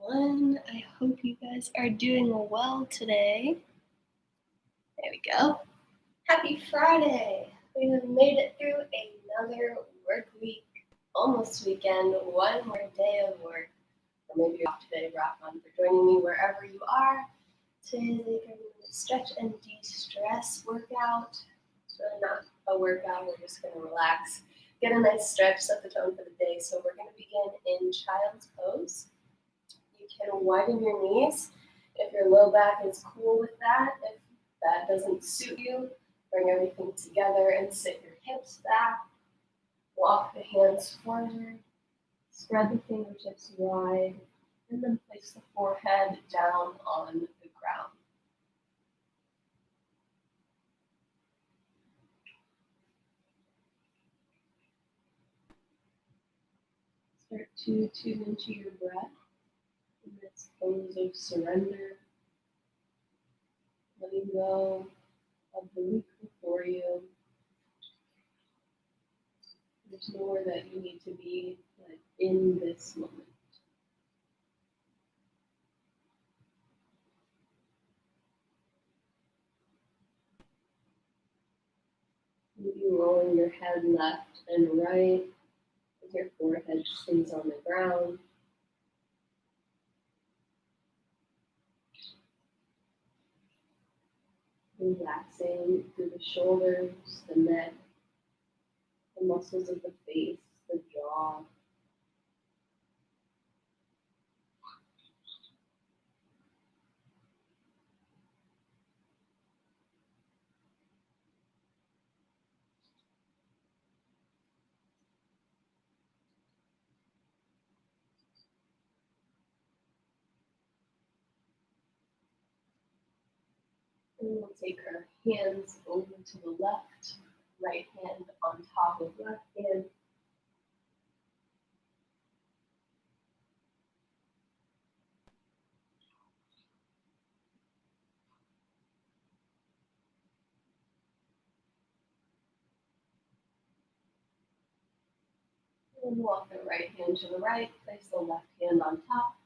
everyone. I hope you guys are doing well today. There we go. Happy Friday. We have made it through another work week, almost weekend, one more day of work. Or maybe you're off today, rock on for joining me wherever you are. Today is a 30-minute stretch and de-stress workout. It's really not a workout, we're just gonna relax, get a nice stretch, set the tone for the day. So we're gonna begin in child's pose. You can widen your knees if your low back is cool with that. If that doesn't suit you, bring everything together and sit your hips back. Walk the hands forward. Spread the fingertips wide. And then place the forehead down on the ground. Start to tune into your breath in this pose of surrender. Letting go of the week before you. There's nowhere that you need to be but in this moment. Maybe rolling your head left and right as your forehead stays on the ground. Relaxing through the shoulders, the neck, the muscles of the face, the jaw. And we'll take our hands over to the left, right hand on top of left hand. And walk the right hand to the right, place the left hand on top.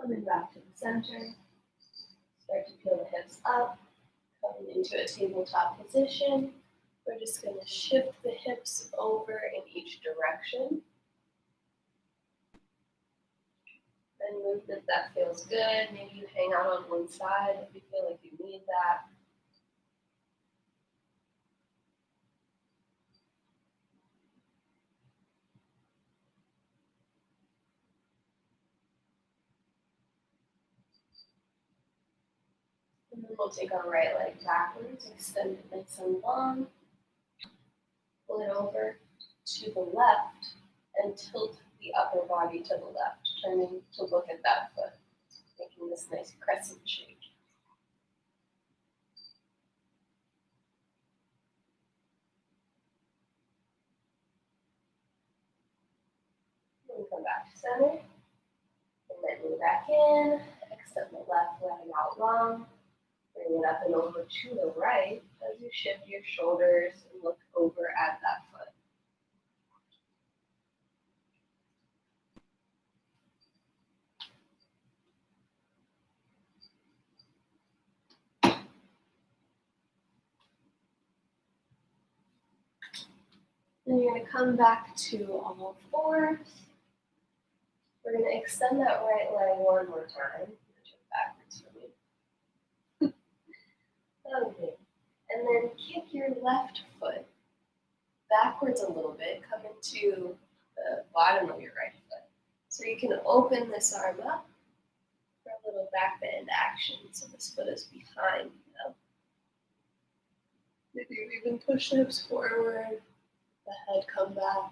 Coming back to the center. Start to peel the hips up, coming into a tabletop position. We're just going to shift the hips over in each direction. And movement that feels good. Maybe you hang out on one side if you feel like you need that. And then we'll take our right leg backwards, extend it nice and long. Pull it over to the left and tilt the upper body to the left, turning to look at that foot, making this nice crescent shape. Then come back to center, and then knee back in, extend the left leg out long, bring it up and over to the right as you shift your shoulders and look over at that foot. Then you're going to come back to all fours. We're going to extend that right leg one more time. Backwards for me. Okay. And then kick your left foot backwards a little bit, come into the bottom of your right foot. So you can open this arm up for a little back bend action. So this foot is behind you now. Maybe you even push the hips forward, the head come back.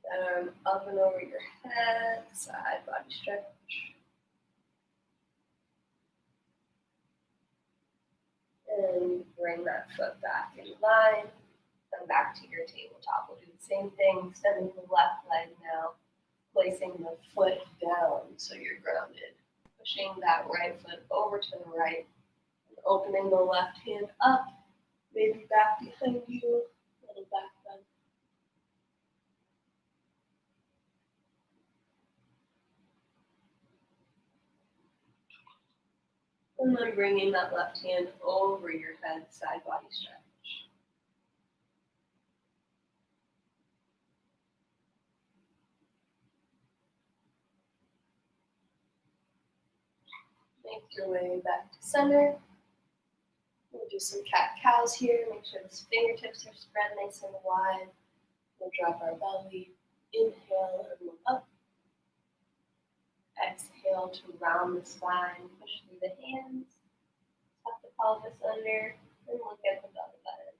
that arm up and over your head, side body stretch. And bring that foot back in line. Come back to your tabletop. We'll do the same thing, extending the left leg now, placing the foot down so you're grounded. Pushing that right foot over to the right, and opening the left hand up, maybe back behind you, little back bend. And then bringing that left hand over your head, side body stretch. Make your way back to center. We'll do some cat-cows here. Make sure the fingertips are spread nice and wide. We'll drop our belly. Inhale and look up. Exhale to round the spine. Push through the hands. Tuck the pelvis under. And look at the belly button.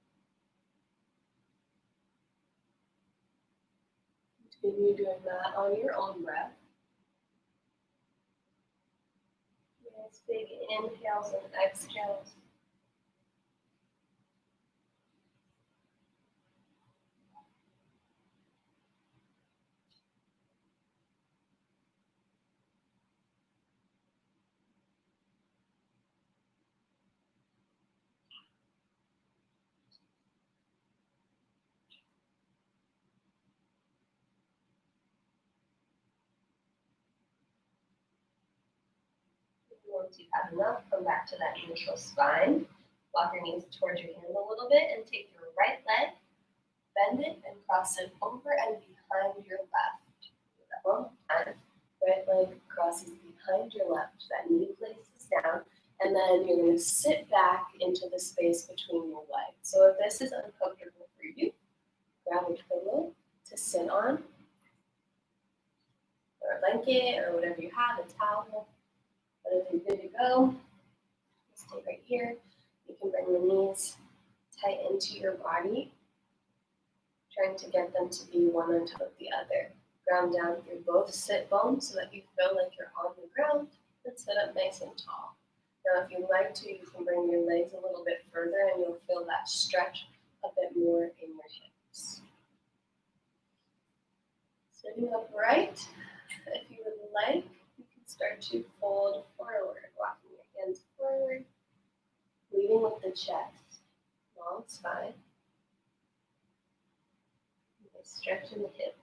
Continue doing that on your own breath. Nice big inhales and exhales. Once you've had enough, come back to that neutral spine. Walk your knees towards your hand a little bit and take your right leg, bend it and cross it over and behind your left. Do that one more time. Right leg crosses behind your left. That knee places down. And then you're going to sit back into the space between your legs. So if this is uncomfortable for you, grab a pillow to sit on, or a blanket, or whatever you have, a towel. But if you're good to go, stay right here. You can bring the knees tight into your body, trying to get them to be one on top of the other. Ground down through both sit bones so that you feel like you're on the ground and sit up nice and tall. Now, if you'd like to, you can bring your legs a little bit further and you'll feel that stretch a bit more in your hips. Sitting upright, if you would like, you can start to fold forward, walking your hands forward, leading with the chest, long spine, stretching the hips.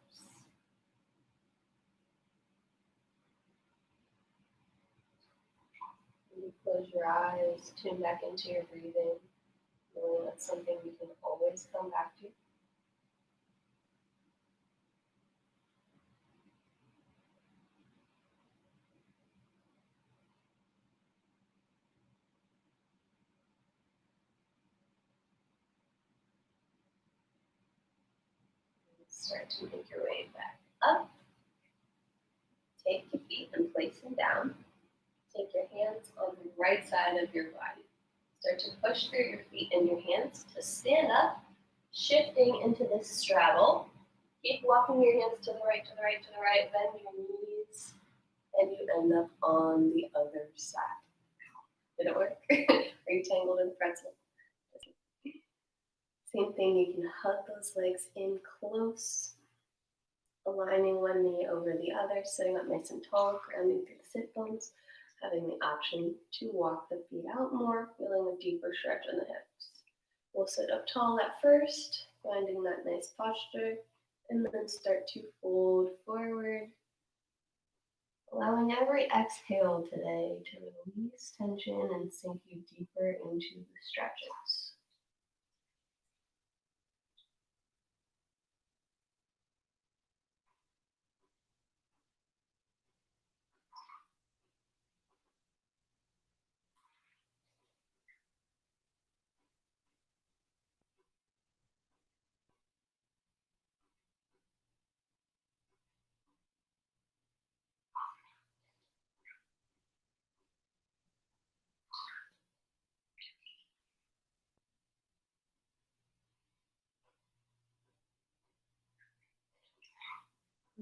You close your eyes, tune back into your breathing, knowing that's something you can always come back to. Start to make your way back up. Take your feet and place them down. Take your hands on the right side of your body. Start to push through your feet and your hands to stand up, shifting into this straddle. Keep walking your hands to the right, to the right, to the right. Bend your knees, and you end up on the other side. Did it work? Are you tangled in pretzel? Same thing, you can hug those legs in close, aligning one knee over the other, sitting up nice and tall, grounding through the sit bones, having the option to walk the feet out more, feeling a deeper stretch in the hips. We'll sit up tall at first, finding that nice posture, and then start to fold forward, allowing every exhale today to release tension and sink you deeper into the stretches.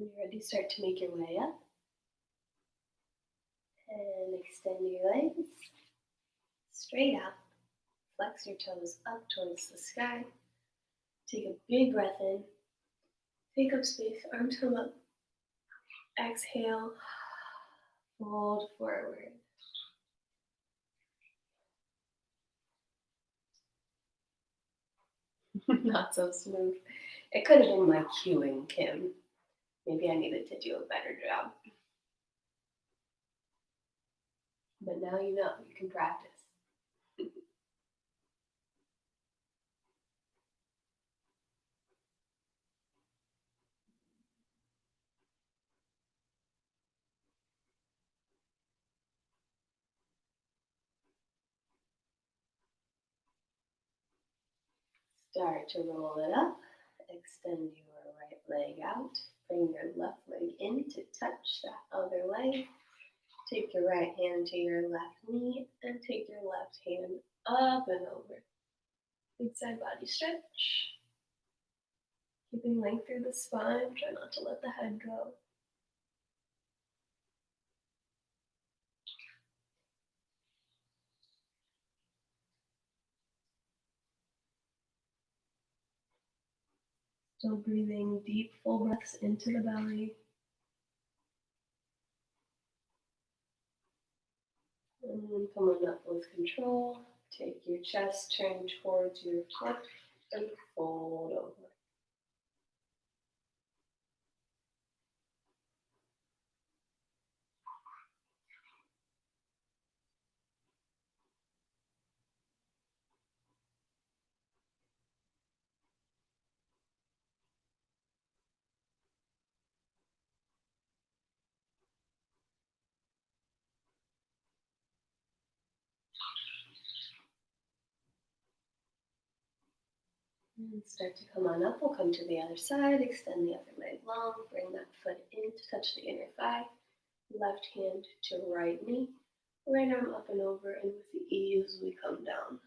When you're ready, start to make your way up. And extend your legs straight out. Flex your toes up towards the sky. Take a big breath in. Take up space, arms come up. Exhale, fold forward. Not so smooth. It could have been my cueing, Kim. Maybe I needed to do a better job. But now you know, you can practice. Start to roll it up. Extend your right leg out. Bring your left leg in to touch that other leg. Take your right hand to your left knee and take your left hand up and over. Big side body stretch. Keeping length through the spine. Try not to let the head go. Still breathing deep, full breaths into the belly. And then come on up with control. Take your chest, turn towards your foot, and fold over. And start to come on up. We'll come to the other side. Extend the other leg long. Bring that foot in to touch the inner thigh. Left hand to right knee. Right arm up and over. And with ease, we come down.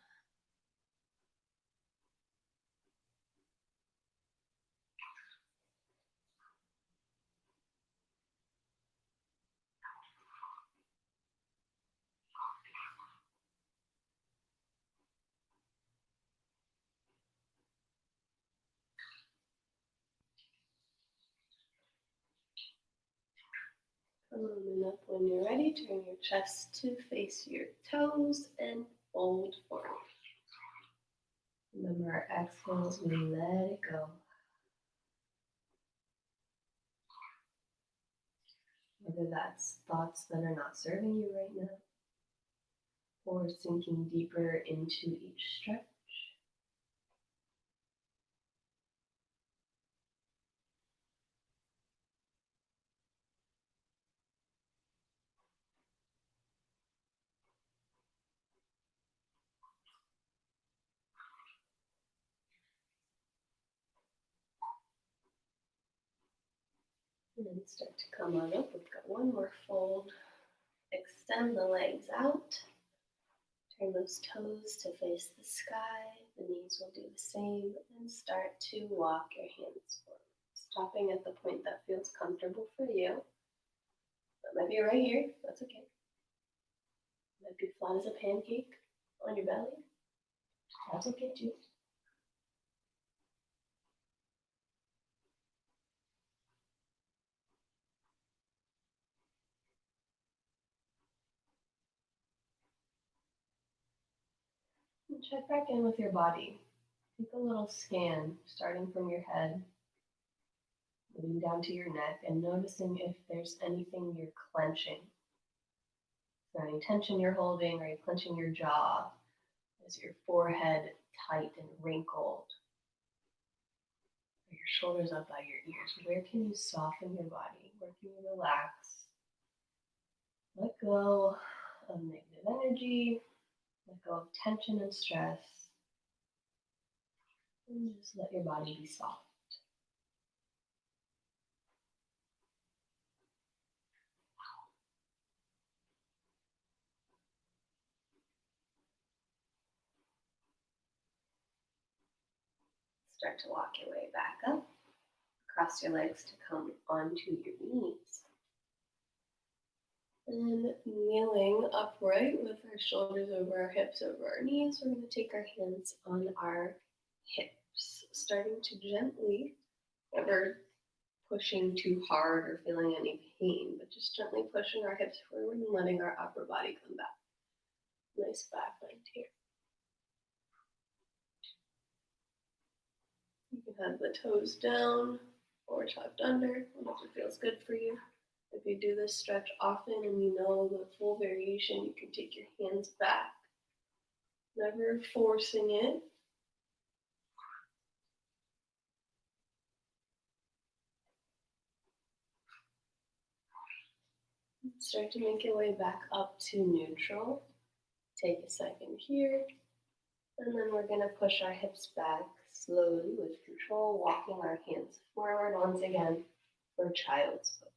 And up when you're ready, turn your chest to face your toes and fold forward. Remember our exhales, we let it go. Whether that's thoughts that are not serving you right now, or sinking deeper into each stretch. And then start to come on up. We've got one more fold. Extend the legs out. Turn those toes to face the sky. The knees will do the same. And start to walk your hands forward. Stopping at the point that feels comfortable for you. That might be right here. That's okay. It might be flat as a pancake on your belly. That's okay too. And check back in with your body. Take a little scan, starting from your head, moving down to your neck, and noticing if there's anything you're clenching. Is there any tension you're holding? Are you clenching your jaw? Is your forehead tight and wrinkled? Are your shoulders up by your ears? Where can you soften your body? Where can you relax? Let go of negative energy. Let go of tension and stress. And just let your body be soft. Start to walk your way back up. Cross your legs to come onto your knees. And kneeling upright with our shoulders over our hips, over our knees, we're going to take our hands on our hips, starting to gently, never pushing too hard or feeling any pain, but just gently pushing our hips forward and letting our upper body come back. Nice back bend here. You can have the toes down or tucked under, whatever feels good for you. If you do this stretch often and you know the full variation, you can take your hands back, never forcing it. Start to make your way back up to neutral. Take a second here, and then we're going to push our hips back slowly with control, walking our hands forward once again for child's pose.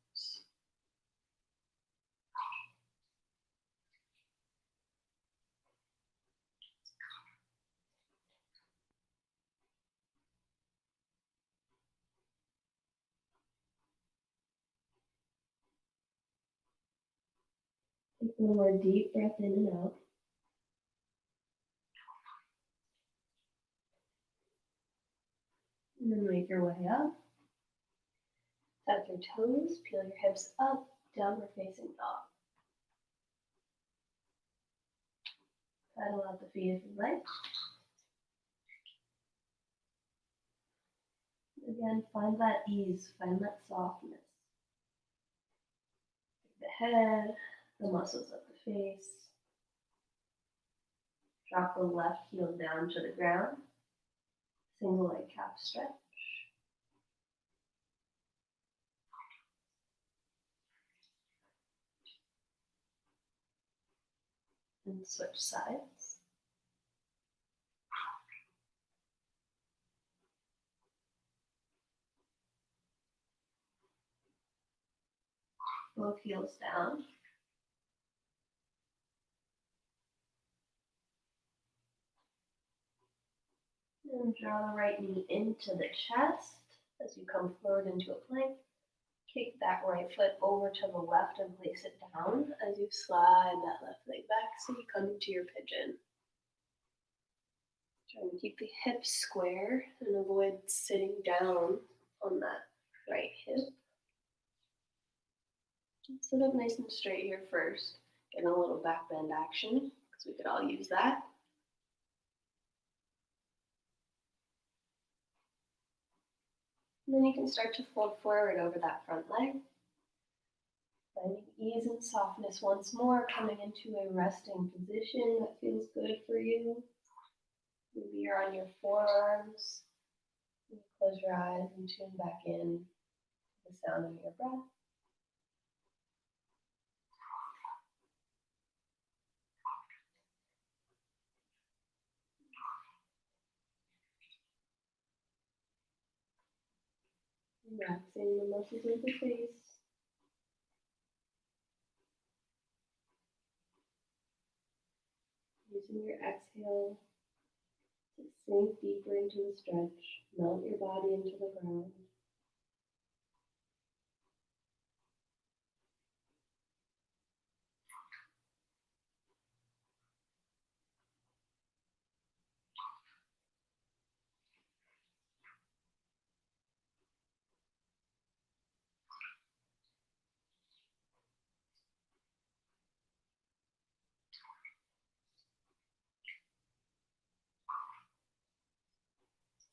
Take one more deep breath in and out. And then make your way up. Tuck your toes, peel your hips up, downward facing dog. Pedal out the feet if you like. Again, find that ease, find that softness. The head, the muscles of the face. Drop the left heel down to the ground. Single leg calf stretch. And switch sides. Both heels down. And draw the right knee into the chest as you come forward into a plank. Kick that right foot over to the left and place it down as you slide that left leg back so you come into your pigeon. Try to keep the hips square and avoid sitting down on that right hip. Sit up nice and straight here first. Get a little back bend action because we could all use that. And then you can start to fold forward over that front leg. Finding ease and softness once more, coming into a resting position that feels good for you. Maybe you're on your forearms. You close your eyes and tune back in to the sound of your breath. Relaxing the muscles of the face. Using your exhale to sink deeper into the stretch, melt your body into the ground.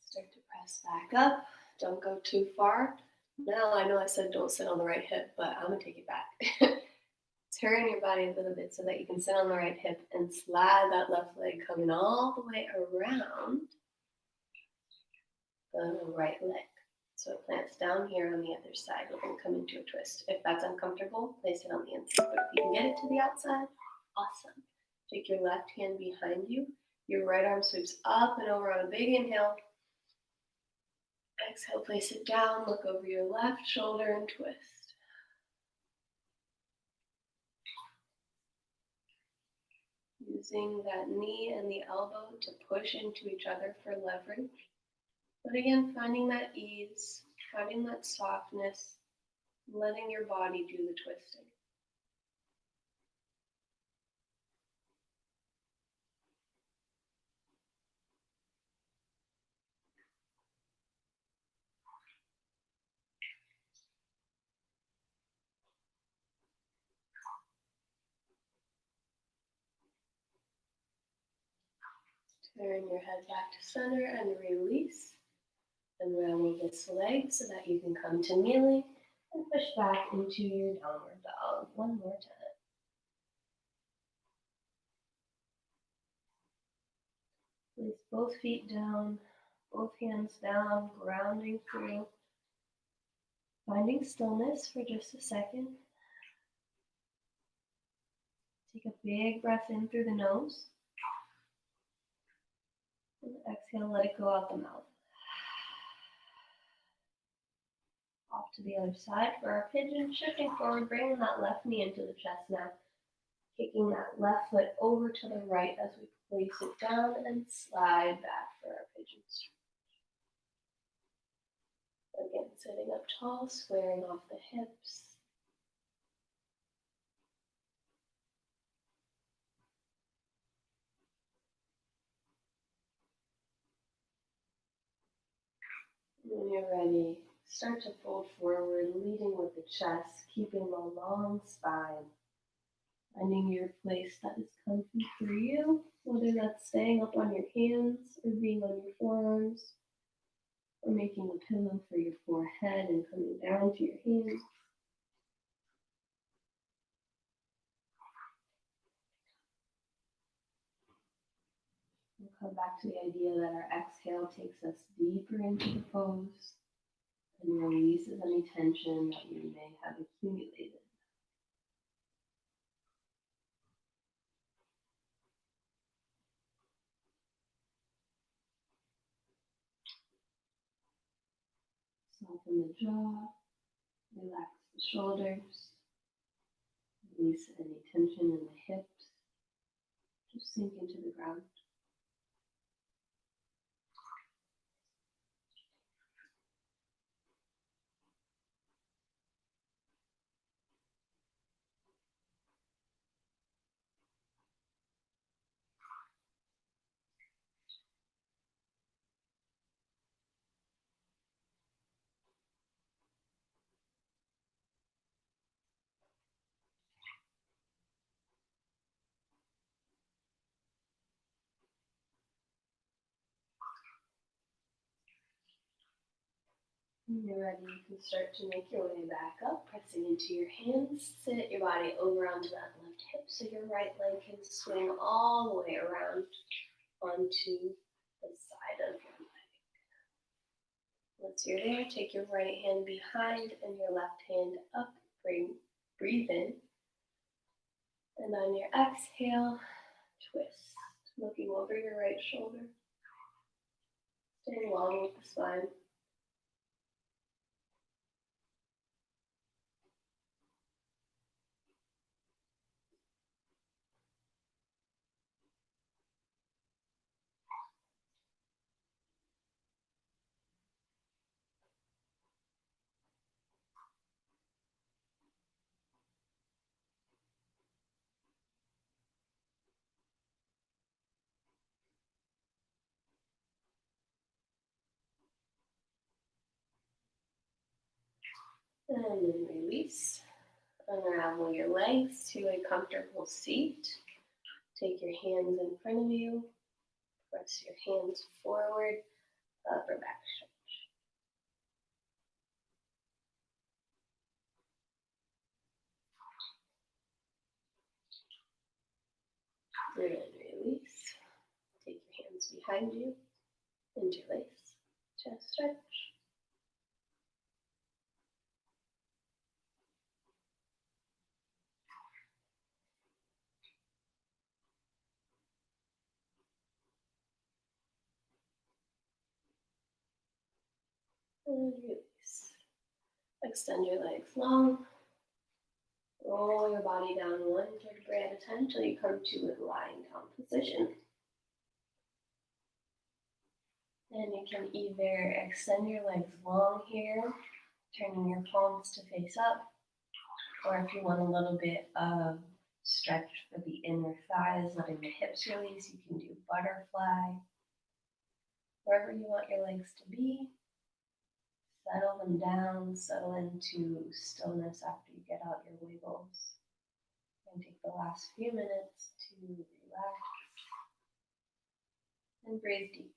Start to press back up. Don't go too far. Now I know I said don't sit on the right hip, but I'm going to take it back. Turn your body a little bit so that you can sit on the right hip and slide that left leg coming all the way around the right leg. So it plants down here on the other side. We're going to come into a twist. If that's uncomfortable, place it on the inside. But if you can get it to the outside, awesome. Take your left hand behind you. Your right arm sweeps up and over on a big inhale. Exhale, place it down. Look over your left shoulder and twist. Using that knee and the elbow to push into each other for leverage. But again, finding that ease, finding that softness, letting your body do the twisting. Turn your head back to center and release. Unravel this leg so that you can come to kneeling and push back into your downward dog one more time. Place both feet down, both hands down, grounding through. Finding stillness for just a second. Take a big breath in through the nose. And exhale, let it go out the mouth. Off to the other side for our pigeon, shifting forward, bringing that left knee into the chest now. Kicking that left foot over to the right as we place it down and slide back for our pigeon stretch. Again, sitting up tall, squaring off the hips. When you're ready, start to fold forward, leading with the chest, keeping a long spine. Finding your place that is comfy for you, whether that's staying up on your hands or being on your forearms, or making a pillow for your forehead and coming down to your hands. We'll come back to the idea that our exhale takes us deeper into the pose and releases any tension that you may have accumulated. Soften the jaw, relax the shoulders, release any tension in the hips. Just sink into the ground. When you're ready, you can start to make your way back up, pressing into your hands. Sit your body over onto that left hip so your right leg can swing all the way around onto the side of your leg. Once you're there, take your right hand behind and your left hand up. Breathe in. And on your exhale, twist, looking over your right shoulder. Staying long with the spine. And then release. Unravel your legs to a comfortable seat. Take your hands in front of you. Press your hands forward, upper back stretch. And then release. Take your hands behind you. Interlace. Chest stretch. And release. Extend your legs long. Roll your body down one vertebrae at a time until you come to a lying down position. And you can either extend your legs long here, turning your palms to face up, or if you want a little bit of stretch for the inner thighs, letting the hips release, you can do butterfly. Wherever you want your legs to be, settle them down, settle into stillness after you get out your wiggles. And take the last few minutes to relax and breathe deep.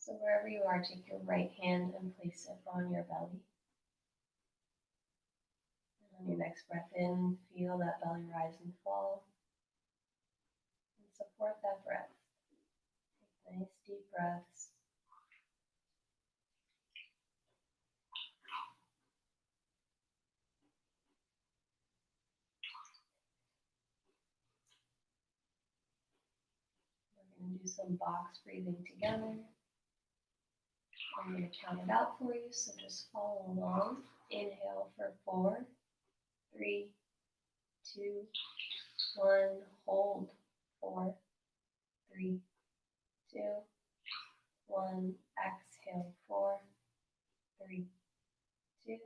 So wherever you are, take your right hand and place it on your belly. And on your next breath in, feel that belly rise and fall. And support that breath. Take nice deep breaths. We're going to do some box breathing together. I'm going to count it out for you, so just follow along. Inhale for 4, 3, 2, 1. Hold. 4, 3, 2, 1. Exhale. 4, 3, 2,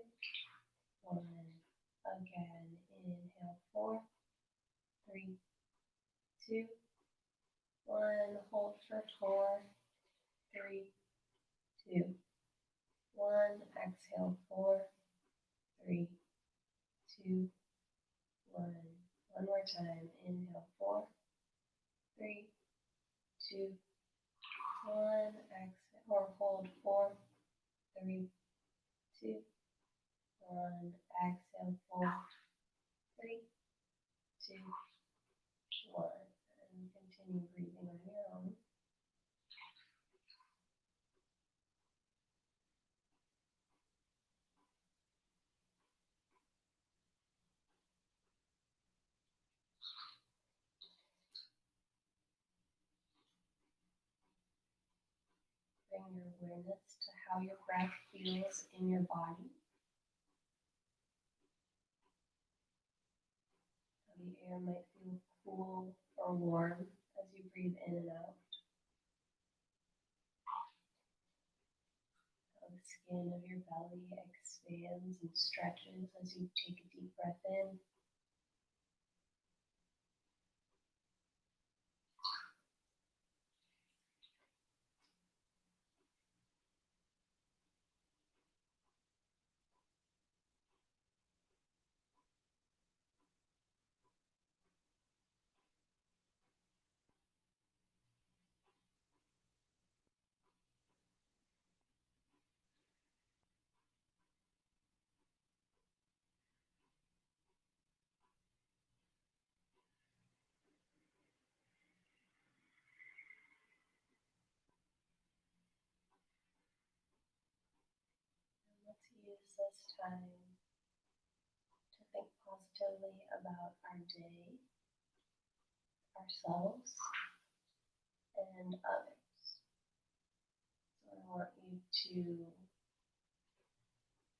1. Again. Inhale. 4, 3, 2, 1. Hold for 4, 3, 2, 1. Exhale. 4, 3, 2, 1. One more time. Inhale. 4, 3, 2, 1. Exhale or hold. 4, 3, 2, 1. Exhale. 4, 3, 2, 1. And continue breathing on your own. Bring your awareness to how your breath feels in your body. How the air might feel cool or warm as you breathe in and out. How the skin of your belly expands and stretches as you take a deep breath in. Let's use this time to think positively about our day, ourselves, and others. So I want you to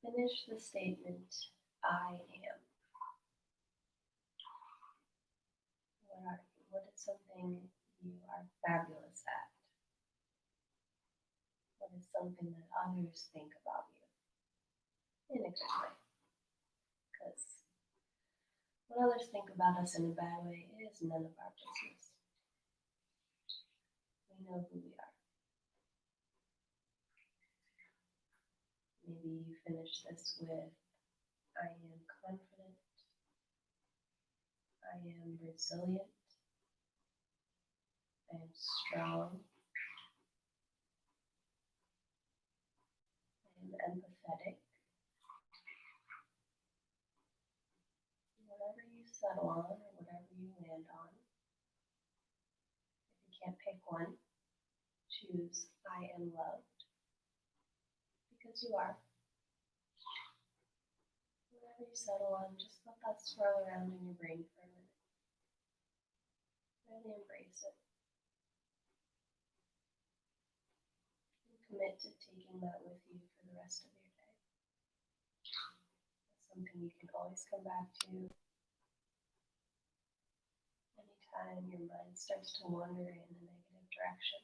finish the statement, I am. What are you? What is something you are fabulous at? What is something that others think about you? In a good way. Because what others think about us in a bad way is none of our business. We know who we are. Maybe you finish this with, I am confident. I am resilient. I am strong. I am empathetic. Whatever you settle on or whatever you land on, if you can't pick one, choose I am loved, because you are. Whatever you settle on, just let that swirl around in your brain for a minute. Really embrace it. And commit to taking that with you for the rest of your day. It's something you can always come back to anytime time your mind starts to wander in a negative direction.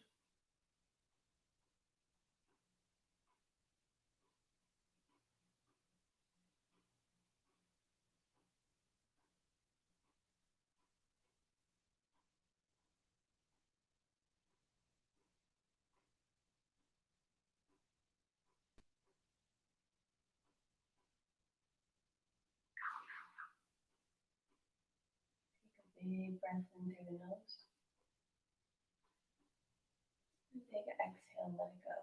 Take a big breath in through the nose. And take an exhale and let it go.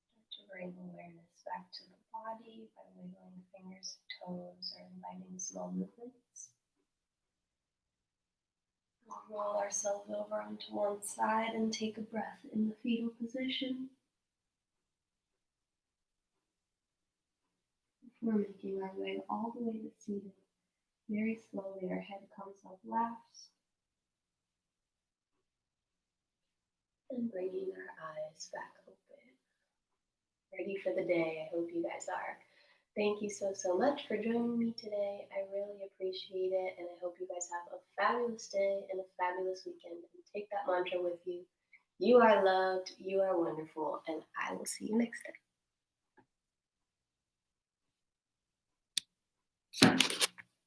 Start to bring awareness back to the body by wiggling fingers, toes, or inviting small movements. We'll roll ourselves over onto one side and take a breath in the fetal position. We're making our way all the way to seated. Very slowly, our head comes up left. And bringing our eyes back open. Ready for the day. I hope you guys are. Thank you so much for joining me today. I really appreciate it, and I hope you guys have a fabulous day and a fabulous weekend. And take that mantra with you. You are loved, you are wonderful, and I will see you next time.